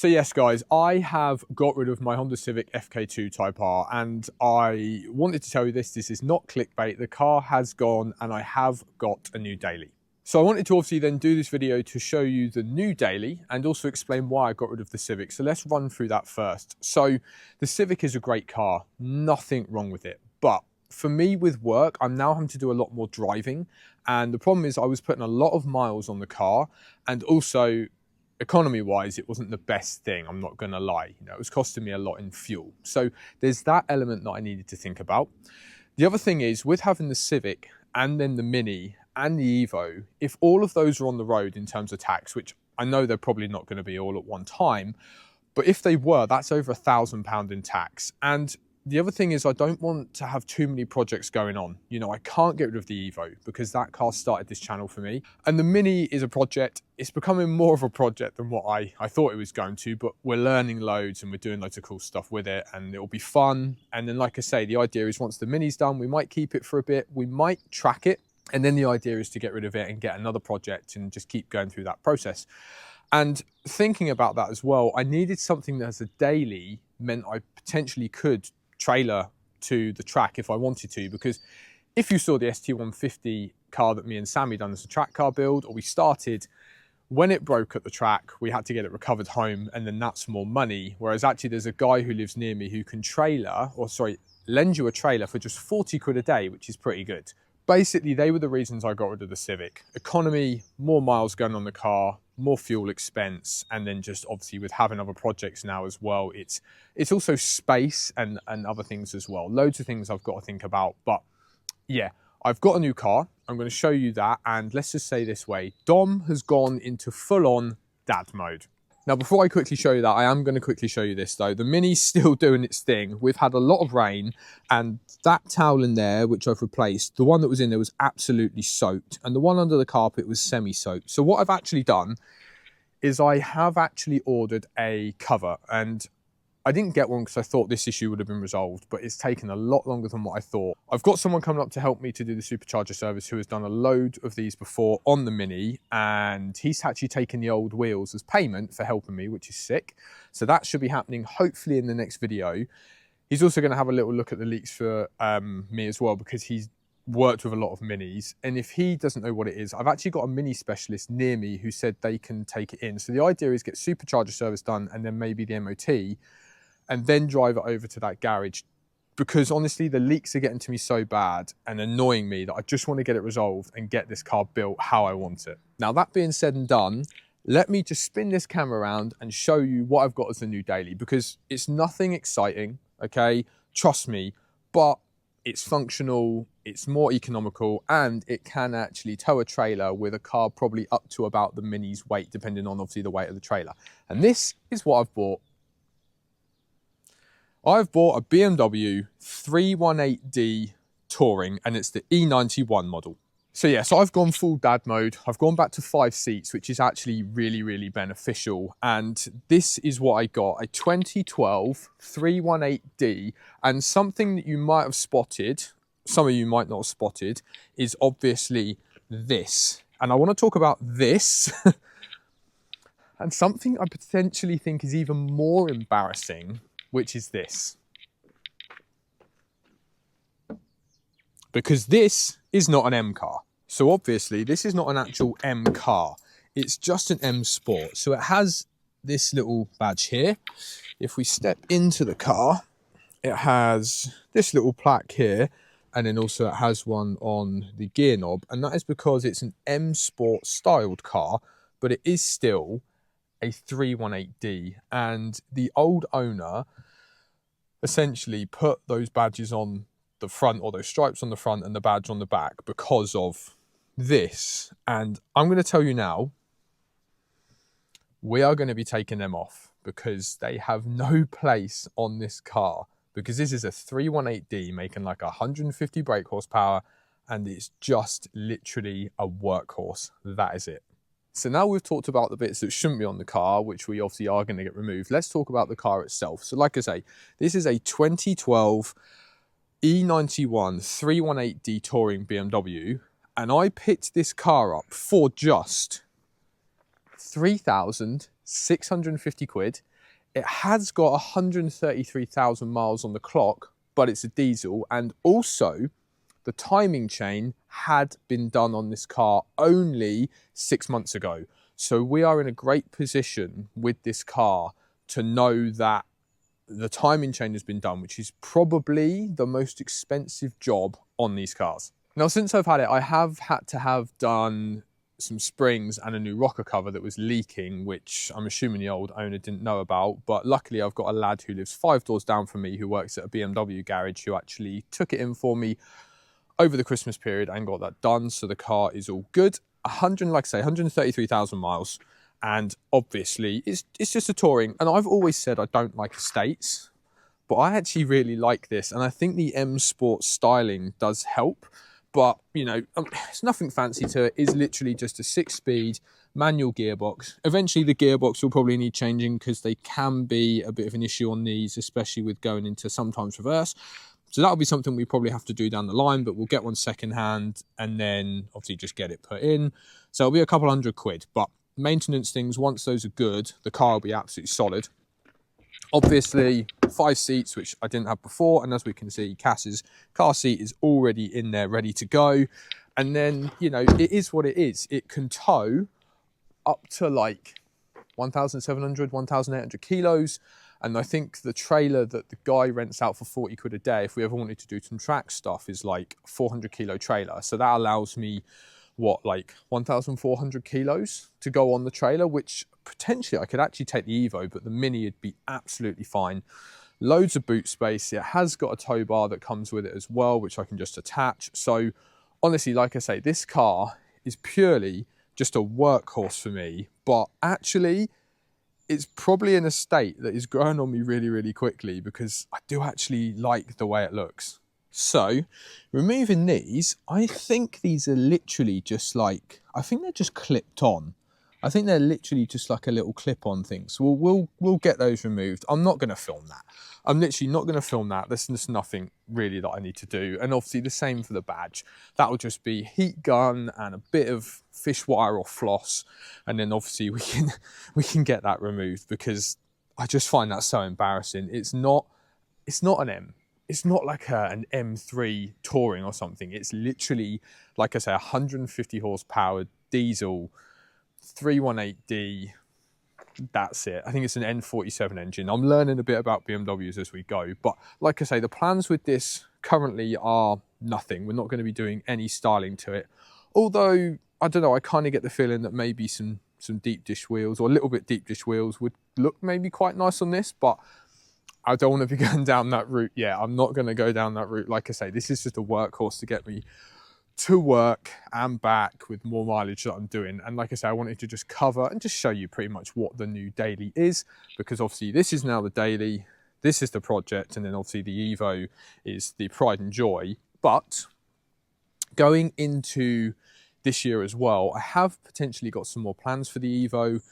So yes, guys, I have got rid of my Honda Civic FK2 Type R, and I wanted to tell you this. This is not clickbait. The car has gone and I have got a new daily. So I wanted to obviously then do this video to show you the new daily and also explain why I got rid of the Civic. So let's run through that first. So the Civic is a great car, nothing wrong with it. But for me with work, I'm now having to do a lot more driving. And the problem is I was putting a lot of miles on the car, and also economy-wise, it wasn't the best thing, I'm not going to lie. It was costing me a lot in fuel. So there's that element that I needed to think about. The other thing is, with having the Civic and then the Mini and the Evo, if all of those are on the road in terms of tax, which I know they're probably not going to be all at one time, but if they were, that's over £1,000 in tax. And the other thing is I don't want to have too many projects going on. I can't get rid of the Evo because that car started this channel for me. And the Mini is a project. It's becoming more of a project than what I thought it was going to, but we're learning loads and we're doing loads of cool stuff with it, and it'll be fun. And then, like I say, the idea is once the Mini's done, we might keep it for a bit. We might track it. And then the idea is to get rid of it and get another project and just keep going through that process. And thinking about that as well, I needed something that as a daily meant I potentially could trailer to the track if I wanted to, because if you saw the ST150 car that me and Sammy done as a track car build, or we started, when it broke at the track, we had to get it recovered home, and then that's more money. Whereas actually there's a guy who lives near me who can lend you a trailer for just 40 quid a day, which is pretty good. Basically, they were the reasons I got rid of the Civic. Economy, more miles going on the car, more fuel expense, and then just obviously with having other projects now as well, it's also space and other things as well. Loads of things I've got to think about. But yeah, I've got a new car. I'm going to show you that. And let's just say this way, Dom has gone into full-on dad mode. Now, before I quickly show you that, I am going to quickly show you this though. The Mini's still doing its thing. We've had a lot of rain, and that towel in there, which I've replaced, the one that was in there was absolutely soaked, and the one under the carpet was semi-soaked. So what I've actually done is I have actually ordered a cover, and I didn't get one because I thought this issue would have been resolved, but it's taken a lot longer than what I thought. I've got someone coming up to help me to do the supercharger service who has done a load of these before on the Mini, and he's actually taken the old wheels as payment for helping me, which is sick. So that should be happening hopefully in the next video. He's also going to have a little look at the leaks for me as well, because he's worked with a lot of Minis, and if he doesn't know what it is, I've actually got a Mini specialist near me who said they can take it in. So the idea is get supercharger service done and then maybe the MOT, and then drive it over to that garage, because honestly the leaks are getting to me so bad and annoying me that I just want to get it resolved and get this car built how I want it. Now, that being said and done, let me just spin this camera around and show you what I've got as the new daily, because it's nothing exciting, okay, trust me, but it's functional, it's more economical, and it can actually tow a trailer with a car probably up to about the Mini's weight, depending on obviously the weight of the trailer. And this is what I've bought. I've bought a BMW 318D Touring, and it's the E91 model. So yeah, so I've gone full dad mode. I've gone back to 5 seats, which is actually really, really beneficial. And this is what I got, a 2012 318D. And something that you might have spotted, some of you might not have spotted, is obviously this. And I want to talk about this. And something I potentially think is even more embarrassing, which is this. Because this is not an M car. So obviously this is not an actual M car. It's just an M Sport. So it has this little badge here. If we step into the car, it has this little plaque here. And then also it has one on the gear knob. And that is because it's an M Sport styled car, but it is still a 318D. And the old owner essentially put those badges on the front, or those stripes on the front and the badge on the back, because of this. And I'm going to tell you now, we are going to be taking them off, because they have no place on this car, because this is a 318D making like 150 brake horsepower, and it's just literally a workhorse. That is it. So now we've talked about the bits that shouldn't be on the car, which we obviously are going to get removed. Let's talk about the car itself. So like I say, this is a 2012 E91 318D Touring BMW, and I picked this car up for just £3,700. 650 quid. It has got 133,000 miles on the clock, but it's a diesel. And also the timing chain had been done on this car only 6 months ago. So we are in a great position with this car to know that the timing chain has been done, which is probably the most expensive job on these cars. Now, since I've had it, I have had to have done some springs and a new rocker cover that was leaking, which I'm assuming the old owner didn't know about. But luckily, I've got a lad who lives 5 doors down from me who works at a BMW garage who actually took it in for me over the Christmas period and got that done. So the car is all good. 133,000 miles. And obviously, it's just a touring. And I've always said I don't like estates, but I actually really like this. And I think the M Sport styling does help. But, you know, it's nothing fancy to it. It's literally just a 6-speed manual gearbox. Eventually, the gearbox will probably need changing because they can be a bit of an issue on these, especially with going into sometimes reverse. So that'll be something we probably have to do down the line, but we'll get one secondhand and then obviously just get it put in. So it'll be a couple £100, but maintenance things, once those are good, the car will be absolutely solid. Obviously 5 seats, which I didn't have before, and as we can see, Cass's car seat is already in there ready to go. And then, you know, it is what it is. It can tow up to like 1,700, 1,800 kilos. And I think the trailer that the guy rents out for 40 quid a day, if we ever wanted to do some track stuff, is like 400 kilo trailer. So that allows me, what, like 1,400 kilos to go on the trailer, which potentially I could actually take the Evo, but the Mini would be absolutely fine. Loads of boot space. It has got a tow bar that comes with it as well, which I can just attach. So honestly, like I say, this car is purely just a workhorse for me, but actually it's probably an estate that is growing on me really, really quickly because I do actually like the way it looks. So removing these, I think these are literally just like, I think they're just clipped on. I think they're literally just like a little clip-on thing. So we'll get those removed. I'm not going to film that. I'm literally not going to film that. There's just nothing really that I need to do. And obviously the same for the badge. That'll just be heat gun and a bit of fish wire or floss. And then obviously we can get that removed because I just find that so embarrassing. It's not an M. It's not like an M3 touring or something. It's literally, like I say, 150 horsepower diesel 318D, that's it. I think it's an N47 engine. I'm learning a bit about BMWs as we go, but like I say, the plans with this currently are nothing. We're not going to be doing any styling to it, although I don't know, I kind of get the feeling that maybe some deep dish wheels or a little bit deep dish wheels would look maybe quite nice on this, but I don't want to be going down that route. Yeah, I'm not going to go down that route. Like I say, this is just a workhorse to get me to work and back with more mileage that I'm doing. And like I say, I wanted to just cover and just show you pretty much what the new daily is, because obviously this is now the daily, this is the project, and then obviously the Evo is the pride and joy. But going into this year as well, I have potentially got some more plans for the Evo.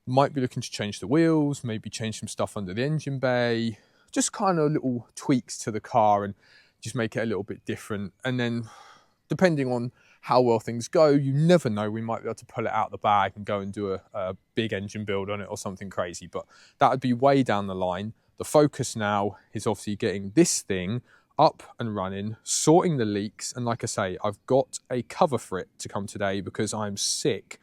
Might be looking to change the wheels, maybe change some stuff under the engine bay, just kind of little tweaks to the car and just make it a little bit different. And then depending on how well things go, you never know, we might be able to pull it out of the bag and go and do a big engine build on it or something crazy, but that would be way down the line. The focus now is obviously getting this thing up and running, sorting the leaks, and like I say, I've got a cover for it to come today because I'm sick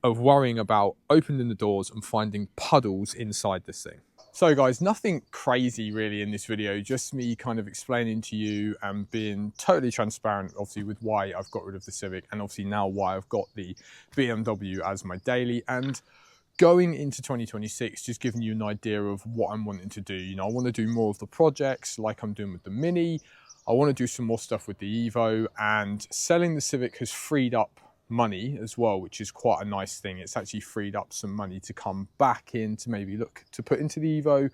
of worrying about opening the doors and finding puddles inside this thing. So guys, nothing crazy really in this video, just me kind of explaining to you and being totally transparent obviously with why I've got rid of the Civic and obviously now why I've got the BMW as my daily, and going into 2026 just giving you an idea of what I'm wanting to do. You know, I want to do more of the projects like I'm doing with the Mini. I want to do some more stuff with the Evo, and selling the Civic has freed up money as well, which is quite a nice thing. It's actually freed up some money to come back in to maybe look to put into the Evo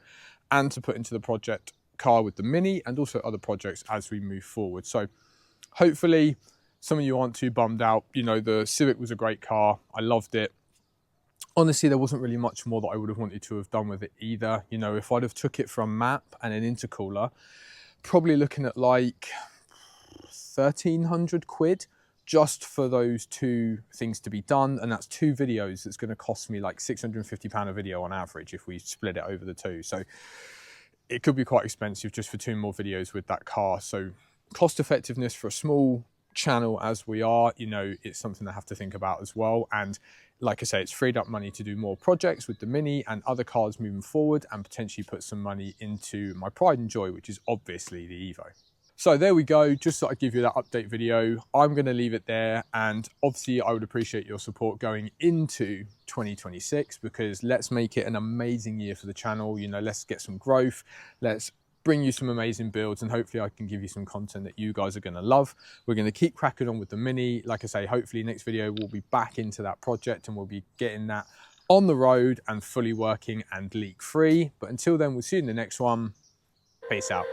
and to put into the project car with the Mini and also other projects as we move forward. So hopefully some of you aren't too bummed out. You know, the Civic was a great car. I loved it. Honestly, there wasn't really much more that I would have wanted to have done with it either. You know, if I'd have took it from map and an intercooler, probably looking at like 1,300 quid. just for those 2 things to be done, and that's 2 videos. That's going to cost me like £650 a video on average if we split it over the 2. So it could be quite expensive just for 2 more videos with that car. So cost effectiveness for a small channel as we are, you know, it's something I have to think about as well. And like I say, it's freed up money to do more projects with the Mini and other cars moving forward, and potentially put some money into my pride and joy, which is obviously the Evo. So there we go, just thought I'd give you that update video. I'm going to leave it there, and obviously I would appreciate your support going into 2026, because let's make it an amazing year for the channel. You know, let's get some growth, let's bring you some amazing builds, and hopefully I can give you some content that you guys are going to love. We're going to keep cracking on with the Mini. Like I say, hopefully next video we'll be back into that project and we'll be getting that on the road and fully working and leak free. But until then, we'll see you in the next one. Peace out.